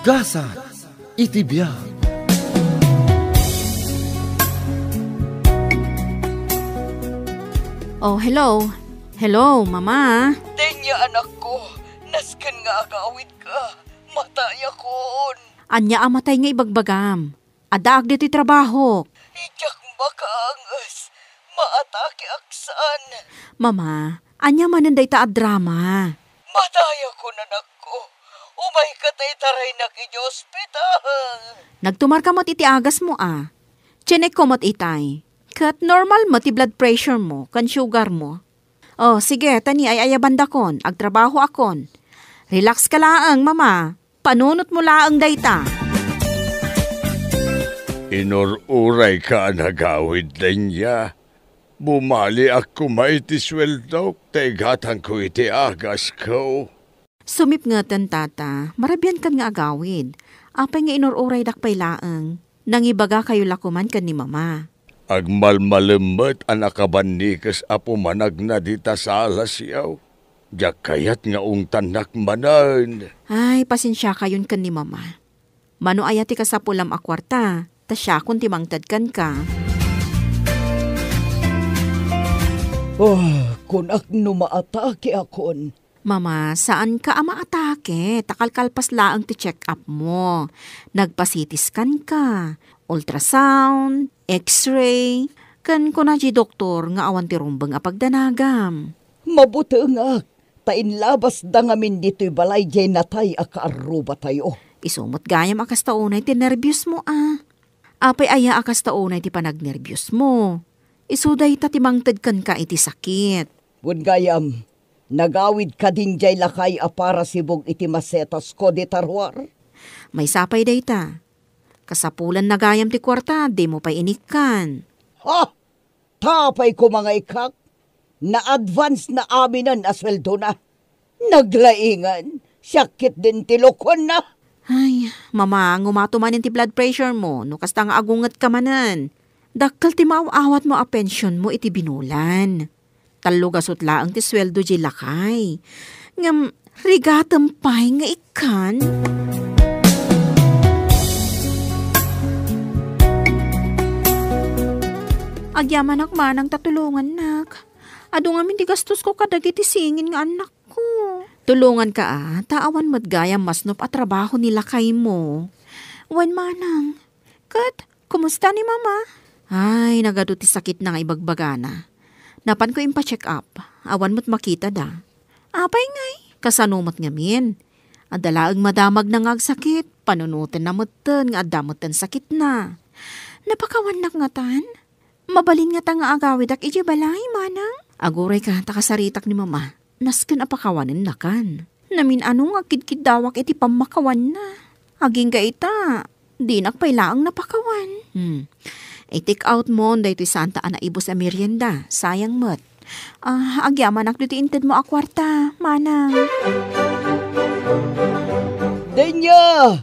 Gasa, itibiyag. Oh, hello. Hello, mama. Denya anak ko, nasken nga agawid ka. Mataya kon. Anya amatay nga ibagbagam. Adaag dito'y trabaho. Ijak makaangas. Maatake aksan. Mama, anya mananday ta at drama. Mataya ko anak ko. Umay katay taray na kinyo ospital. Nagtumar ka mo't iti agas mo Chinek ko mo't itay. Kat normal mo ti blood pressure mo, kan sugar mo. Oh, sige, tani ay ayabanda kon, agtrabaho akon. Relax ka laang, mama. Panunot mo laang dayta. Inururay ka nagawid din niya. Bumali ako maitisweldo, tegatan ko iti agas ko. Sumip nga tan tata, marabyan kan nga agawid. Apay nga inururay dakpay laang. Nangibaga kayo lakuman kan ni mama. Agmalmalimot anak kabanikas apo manag na dita sa alas yaw. Diyak kayat nga tanak manan. Ay, pasensya kayon kan ni mama. Mano ayati ka sa pulam akwarta, ta siya kung timangtad kan ka. Oh, kun akno maatake akon. Mama, saan ka ama atake? Takalkalpas laang ti check up mo. Nagpasitiskan ka. Ultrasound, x-ray, kan kunaji doktor nga awan ti rumbang apagdanagam. Mabuti nga, tainlabas da ngamin dito'y balay jay natay akaaruba tayo. Isumot gayam akas taunay ti nervyos mo Apay aya akas taunay ti panagnervyos mo. Isuday ta timangtad kan ka iti sakit. Bun gayam, nagawid ka din jay lakay para sibog iti masetas ko di tarwar. May sapay dayta. Kasapulan na gayam ti kwarta, di mo pa inikan. Ha? Tapay ko mga ikak. Na-advance na aminan asweldo na. Naglaingan. Sakit din tilokon na. Ay, mama, ngumatumanin ti blood pressure mo, no kasta nga agungat ka manan. Dakkal ti maawawat mo a pensyon mo iti binulan. Talugasot laang ti sweldo di lakay. Ngam, rigatampay nga ikan. Agyaman manang tatulungan nak. Ado nga ti gastos ko kadagiti singin nga anak ko. Tulungan ka taawan mo't gayam masnop at trabaho nila kay mo. Wan manang. Kat, kumusta ni mama? Ay, nagado ti sakit na nga ibagbagana. Napan ko impa-check up. Awan mo't makita da. Apay ngay, kasanumot ngamin. Adalaang madamag na nga sakit. Panunutin na mutan nga adamutan sakit na. Napakawan nak nga tan? Mabalin nga tanga agawid ak iji balay, manang. Aguray ka, takasaritak ni mama. Nasken apakawanin na kan. Namin anong agkidkid dawak iti pamakawan na. Aging ka ita, di nakpailaang napakawan. I-take out mo, dahito santa ana ibo sa merienda. Sayang mo't. Agyaman ak dito inted mo akwarta, manang. Denya!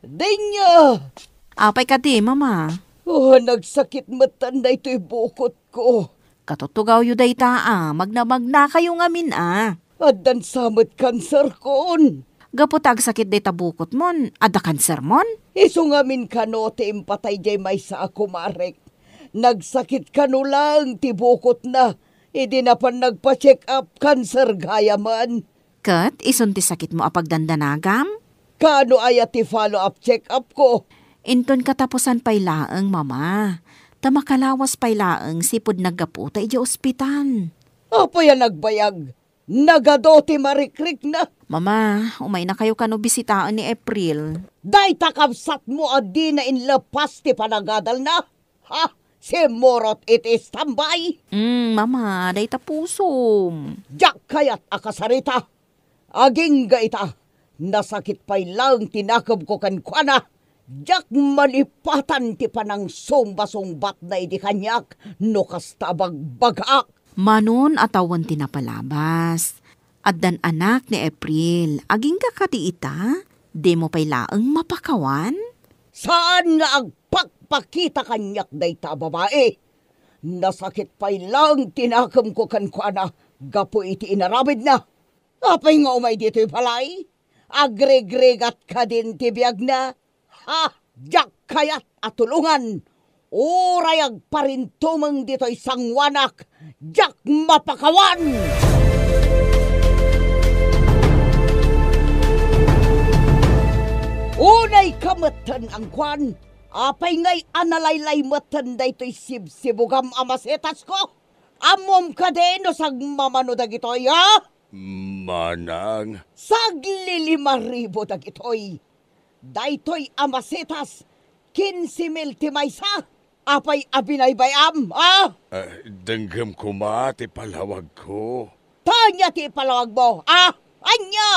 Denya! Apay ka di, mama. Oh, nagsakit matan na ito'y bukot ko. Katutugaw yu dayta magnamagna kayo ngamin Adan samot kanser kon. Gaputag sakit dayta bukot mon, ada kanser mon? Iso ngamin kanote impatay jay may sa ako marek. Nagsakit kano lang ti bukot na. Idi na pan nagpa-check up kanser gaya man. Kat, ison ti sakit mo apagdandanagam? Kano ay ti follow up check up ko? Inton katapusan pay laeng, mama. Tamakalawas pay laeng sipod naggaputa iti ospital. Apo yan nagbayag? Nagadote marikrik na. Mama, umay na kayo kano bisitaan ni April. Day takabsat mo adi na inlapas ti panagadal na. Ha? Si Morot itis tambay. Mama, day tapusom. Diyak kayat akasarita. Aging gaita. Nasakit pay lang tinakab ko kan kuana. Diyak malipatan ti panang sumba-sumbat na idi kanyak no kastabag bagak. Manon atawan tinapalabas. Addan anak ni April, aging kakati ita, di mo pay laeng mapakawan? Saan nga agpakpakita kanyak dayta babae? Nasakit pay lang tinakam ko kan kuana, gapo iti inarabid na. Apay nga umay dito'y balay? agregregat ka din tibiyag na. Ha, jak kayat at tulungan. Urayag pa rin tumang dito'y sangwanak, jak mapakawan! Unay kamatan ang kwan, apay ngay analaylay matan da ito'y sibsibugam amasetas ko. Amom ka din o sag mamano dagitoy, ha? Manang, Saglili-5,000 dagitoy. Daytoy amasetas, 15,000 timaysa. Apay abinay-bayam, ha? denggam ko ma, ti palawag ko. Tanya ti palawag mo, ha? Anya!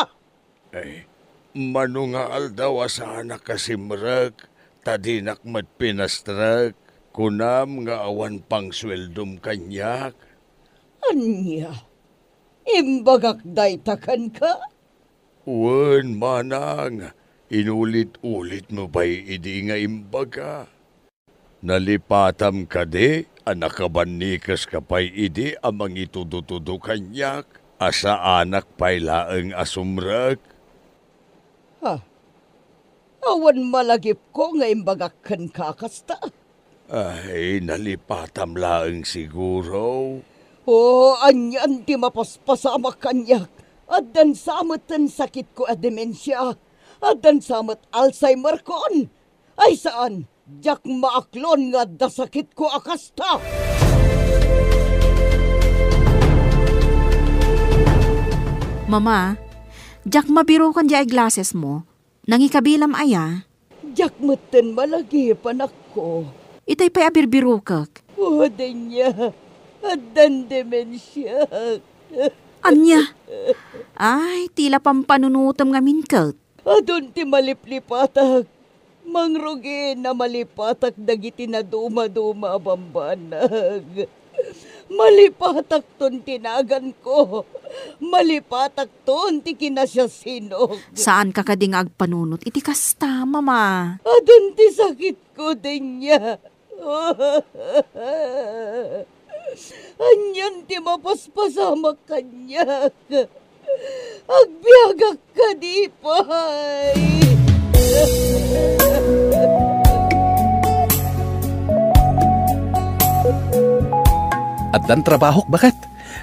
Manungal daw asana kasimrag, tadinak matpinastrag, kunam nga awan pang sweldom kanyak. Anya? Imbagak daytakan ka? Wen, manang, inulit-ulit mo ba'y idi nga imbaga? Nalipatam ka di, anakabanikas ka pa'y idi amang itudutudo kanyak, asa anak pa'y laeng asumrag. Ha? Awan malagip ko nga imbagakan ka kasta. Ay, nalipatam laeng siguro. Anyan ti mapaspasama kanyak. Adan samatan sakit ko a demensya. Adan samat Alzheimer kon. Ay saan? Jak maaklon nga dasakit ko akasta. Mama, jak mabiro kan di ay glasses mo. Nangikabilam aya. Jak matan malagi panak ko. Itay pa'y abirbiro kak. Adan niya. Adan demensya. Anya? Ay, tila pampanunutom nga minkat. Adun ti maliplipatak. Mangrugi na malipatak dagiti na duma-duma bambanag. Malipatak ton tinagan ko. Malipatak ton ti kinasya sinok. Saan ka kading agpanunot? Iti kasta, mama. Adun ti sakit ko din niya. Anyan ti mapaspasama kanyak. Agbiagak ka di pay. At dan trabahok bakit?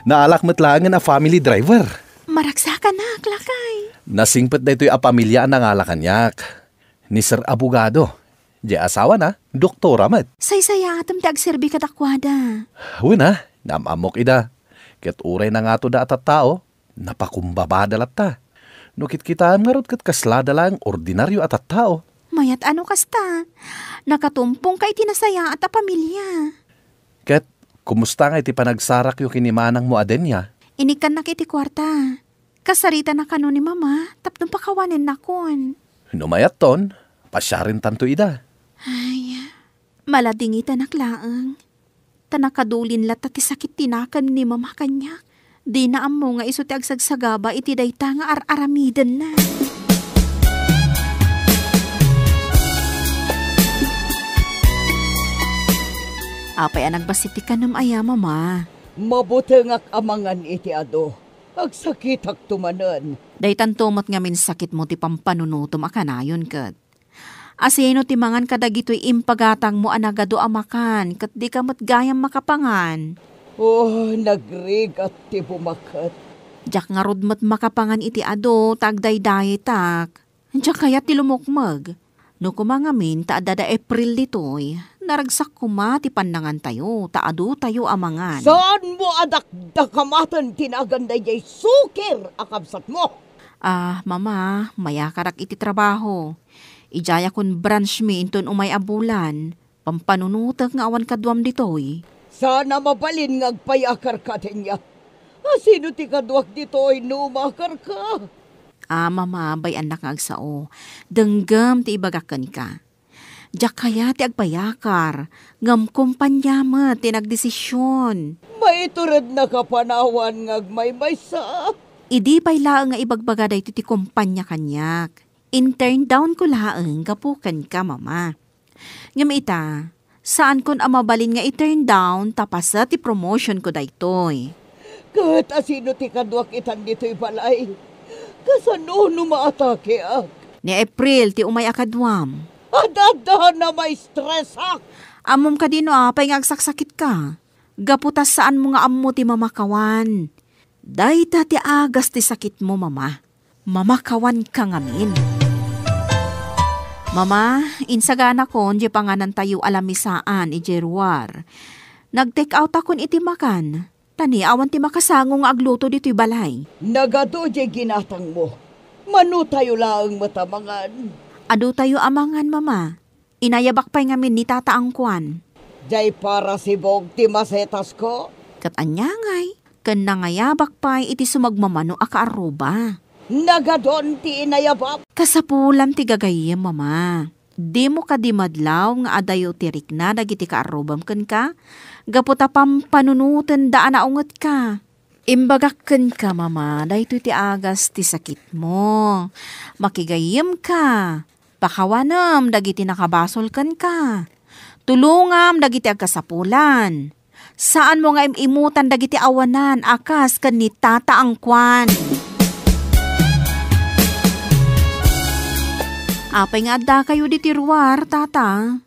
Naalak matlangan a family driver. Maraksa ka na, klakay. Nasingpet na ito'y a pamilya ang nangalakaniyak. Ni Sir Abogado. Di asawa na, doktora mat. Say-saya atam ti agserbi katakwada. Wala, namamok ida. Ket uray na nga to da atat tao, napakumbabada ta. Nukit kita nga rot kat kaslada lang ordinaryo atat tao. Mayat ano kasta? Nakatumpong kay tinasaya at a pamilya. Ket, kumusta nga iti panagsarak yung kinimanang mo adenya? Inikan na kiti kwarta. Kasarita na kano ni mama, tapnong pakawanin na kon. Numayat ton, pasyarin tanto ida. Ay, maladingita naklaang. Tanakadulin lata ti sakit tinakan ni mama kanya. Di na amo nga iso ti agsagsagaba iti dayta nga ar-aramidan na. Apay anag basiti ka nam aya, mama. Mabuti ngak amangan iti ado. Agsakitak tumanan. Daytan tumot nga min sakit mo ti pampanunutom akanayon kat. Asino ti mangan kadagito'y impagatang mo anagado amakan kat di ka matgayam makapangan. Nagrigat ti bumakat. Diyak nga rodmat makapangan iti ado tagdayday tak. Diyak kaya ti lumukmag. No kumangamin ta adada April ditoy. Naragsak kuma ti pandangan tayo, taado tayo amangan. Saan mo adakdakamatan tinaganday jay sukir akabsat mo? Mama, mayakarak iti trabaho. Ijaya kun branch mi inton umay abulan. Pampanunutak nga awan kadwam ditoy. Sana mabalin ngagpayakar ka tinya. Sino ti kadwak ditoy numakar ka? Mama, bay anak nga agsao. Denggam ti ibagakan ka. Diyak kaya ti agpayakar. Ngam kumpanya ti nagdesisyon. Maiturad na kapanawan ngagmaymay sa. Idi pa'y laang nga ibagbaga dahi ti kumpanya kanyak. In-turn down ko laang kapukan ka, mama. Ngam ita, saan kon amabalin nga i-turn down tapasa ti promotion ko daytoy. Kat asino ti kadwak itan dito'y balay. Kasano no maatake ak? Ni April ti umay akadwam. Adada na may stress ak. Amom ka dino apay nga agsaksakit ka. Gaputas saan mo nga ammo ti mamakawan. Dayta ti agas ti sakit mo, mama. Mamakawan ka ngamin. Mama, insagana ko, di panganan tayo alamisaan, ijerwar. Nag-take out akon iti makan. Tani, awan ti makasango nga agluto dito'y balay. Nagado di ginatang mo. Manu tayo lang matamangan. Ado tayo amangan, mama. Inayabak pa'y ngamin ni tata angkwan. Jay para si Bog ti masetas ko. Kat anyangay, kan nangayabak pa'y iti sumagmamano akaaruba. Nagadon ti inayabak. Kasapulam ti gagayem, mama. Di mo ka di madlaw nga adayo tirik na dagiti kaarubam ken ka. Gaputa pampanunutan daan na unget ka. Imbagak ken ka, mama. Dahito ti agas ti sakit mo. Makigayem ka. Pakawanam dagiti nakabasol ken ka. Tulungam dagiti agkasapulan. Saan mo nga imutan dagiti awanan akas ken ni tata angkwan. Apay nga adda kayo di tiruar, tata.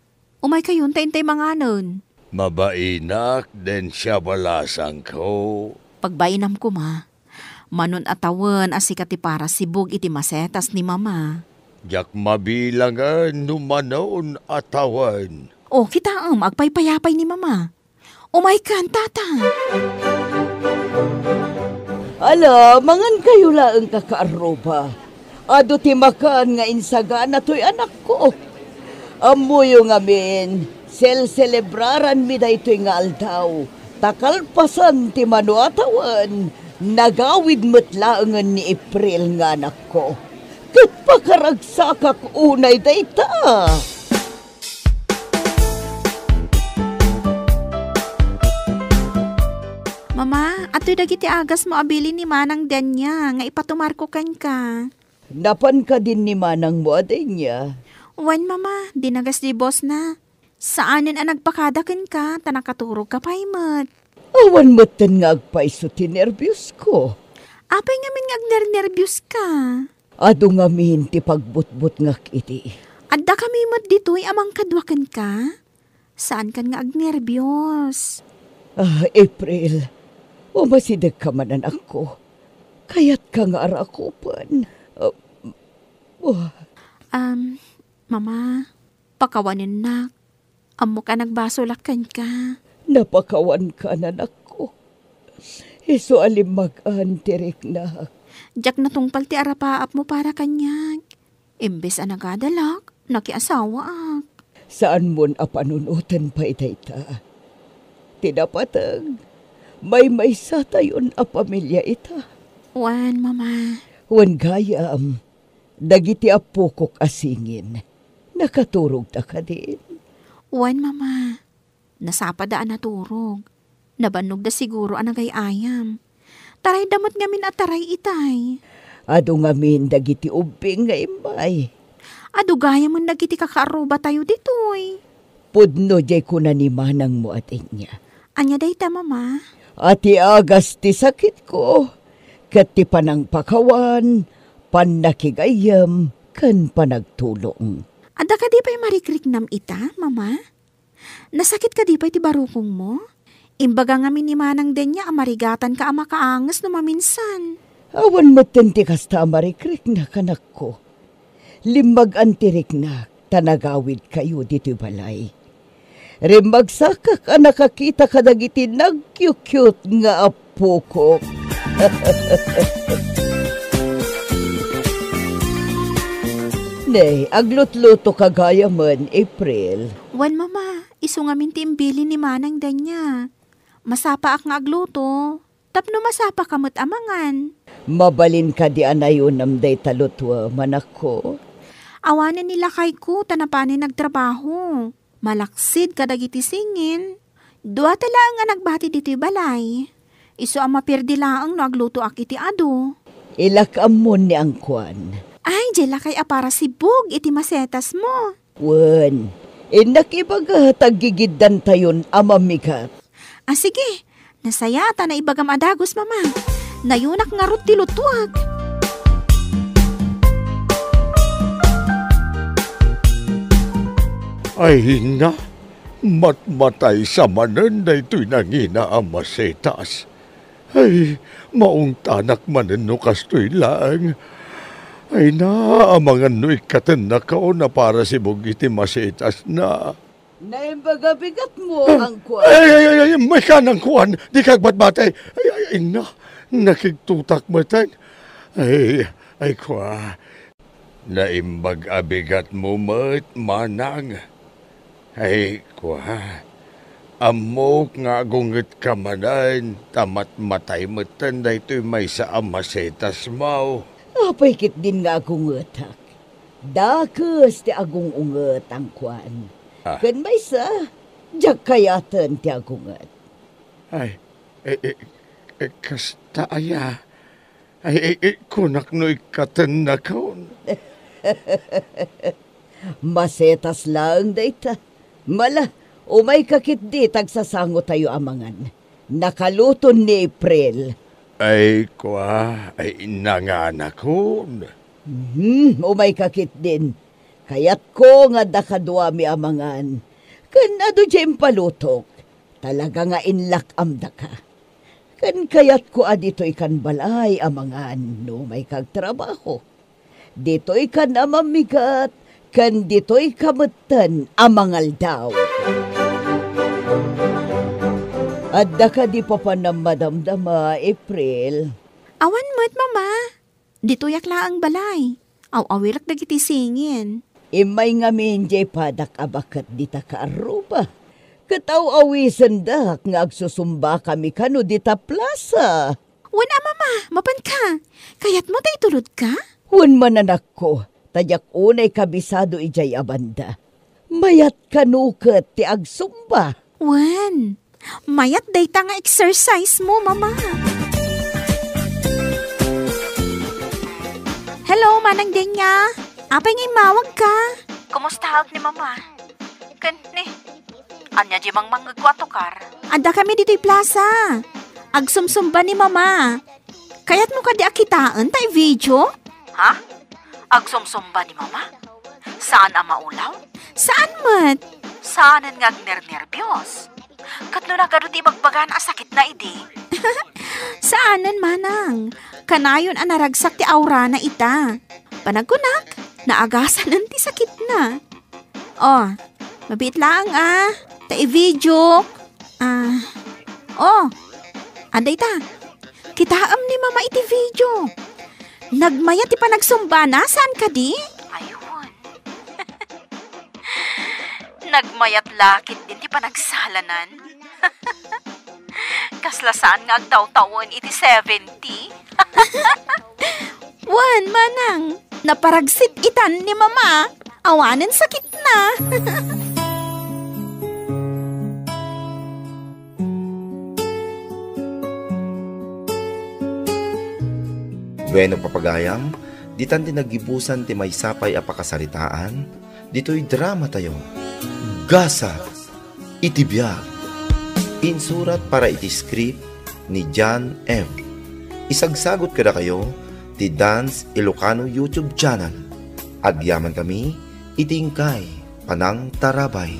Umay kayo, taintay manganon. Mabainak den siya balasang ko. Pagbainam ko, ma. Manon atawan asikati para sibog iti masetas ni mama. Jak mabilangan numanaon atawan. O, kita agpaypayapay ni mama. Umay kan, tata. Ala, mangan kayo lang kakaaroba. Ado ti makan nga insaga na to'y anak ko. Amuyo nga min, celebraran mi da ito'y nga aldaw. Takalpasan ti mano atawan, nagawid matlaangan ni April nga anak ko. Kat pakaragsakak unay da ita. Mama, ato'y dagiti agas mo abili ni manang danya, nga ipatumar ko kan ka. Napan ka din ni manang mo aday niya. Wan, mama, dinagas di boss na. Saanin ang nagpakadakan ka, tanakaturog ka pa imat. Awan matan nga agpaiso ti nervyos ko. Apay nga min nga nervyos ka. Ado nga min ti pagbutbut nga kiti. Adda kami mat dito'y amang kadwakan ka. Saan kan nga agnervyos? April, umasidag ka manan ako. Kaya't ka nga arakupan. Mama, pakawanin na. Amo ka nagbasolakan ka. Napakawan ka na nako. Iso alimag-an tirik na. Diyak natungpal ti arapaap mo para kanyag. Imbes anagadalak, nakiasawa ak. Saan mon apanunutan pa itayta? Tinapatag, may sa tayon a pamilya ita. Wan, mama. Wan gayam, dagiti apukok asingin. Nakaturog ta ka din. Wan, mama. Nasapadaan naturog. Nabanog da siguro anagay ayam. Taray damat ngamin at taray itay. Ado ngamin dagiti ubing nga imay. Ado gaya man dagiti kakaaruba tayo ditoy. Pudno jay kuna ni manang mo atin niya. Anya day ta, mama? Ati agas ti sakit ko. Kat ti panang pakawan, panakigayam, kan panagtulong. Ada ka di pa'y marikrik nam ita, mama? Nasakit ka di pa'y ti barukong mo? Imbaga nga minimanang din niya amarigatan ka ama kaangas no maminsan. Awan matanti kasta amarikrik na kanak ko. Limbag antirik na tanagawid kayo dito'y balay. Rimagsakak ka nakakita ka dagiti nag-cute nga apo ko. Nay, aglutluto kagaya man, April. Wan, mama, iso nga mintimbili ni manang danya. Masapa ak nga agluto. Tapno masapa kamot amangan. Mabalin ka di anayon namday talutwa, manak ko. Awanan nila kay ko, tanapanin nagtrabaho. Malaksid kadagiti singin. Dua tala nga nagbati dito'y balay. Iso ang mapirdi laang no agluto ak iti ado. Ilakamon ni angkwan. Ay, jela kay apara sibog iti masetas mo. Wan, inakibaga tagigiddan tayon amamikat. Sige, nasayata na ibagam adagos, mama. Nayunak nga rut ti lutuag. Ay na, matmatay sa manan na ito'y nangina ang masetas. Ay, maong tanak manan no kastoy lang. Ay na, ang mga no'y katanakaw na para si Bugiti masetas na. Naimbaga-bigat mo ang kuwan. Ay, may kanang kuwan, di kagbatbatay. Ay, na, nakiktutak matan. Ay, kwa, naimbag-abigat mo mat, manang. Ay, kwa, amok nga gunget ka manan, tamat matay matan na ito'y may sa amasetas mo. Apay kit din nga akong utak. Dakes ti agong unget ang kuwan. Kan may sa, diyak kayatan ti agunget. Ay, kasta aya. Ay, kunak no ikatan na kaon. Masetas lang dayta. Mala, umay kakit di tagsasango tayo amangan. Nakaluton ni April. Ay, kwa, ay nanganak ko. Umay kakit din. Kayat ko nga dakadwa mi amangan. Kanado dyan palutok. Talaga nga inlak amda ka. Kan kayat ko adito'y kan balay amangan no may kagtrabaho. Dito'y kan amamigat. Kan dito'y kamutan amangal daw. Adda ka di pa madamdama, April. Awan mo't, mama. Dito yakla ang balay. Aw-awilak dagiti singin. Imay nga minjay padak abakat di ta kaaruba. Kataw-awisan dak nga agsusumba kami kano di ta plaza. Wan mama, mapan ka. Kayat mo tayo tulod ka? Wan mananak ko, tadyak unay kabisado ijay abanda. Mayat kanuket ti agsumba. Wan, mayat dayta nga exercise mo, mama. Hello, Manang Denya. Apay ngay mawag ka. Kumusta hag ni mama? Ni, anya di mang manggagwatokar. Ada kami dito'y plaza. Agsumsumba ni mama. Kayat mo ka di akitaan tay video? Ha? Agsumsumba ni mama? Saan ang maulaw? Saan mat? Saanan nga nervyos? Katlo na garo di magbagan sakit na idi. Saanan manang? Kanayon ang naragsak ti aura na ita. Panagkunak, naagasan ti sakit na. Oh, mabit lang ta i-video. Anday ta. Kitaam ni mama iti video. Nagmaya ti panagsumba na, saan ka di? Ayun. Nagmayat lakit din ti panagsalanan. Kaslasaan nga agtaw-tawon iti 70. Wan, manang. Naparagsit itan ni mama. Awanen sakit na. Bueno papagayam, ditan ti nagibusan ti may sapay a pakasaritaan, dito'y drama tayo. Gasa, iti biyag. Insurat para iti script ni John M. Isagsagot kada kayo ti Dance Ilocano YouTube channel. Agyaman kami, itingkay, panang tarabay.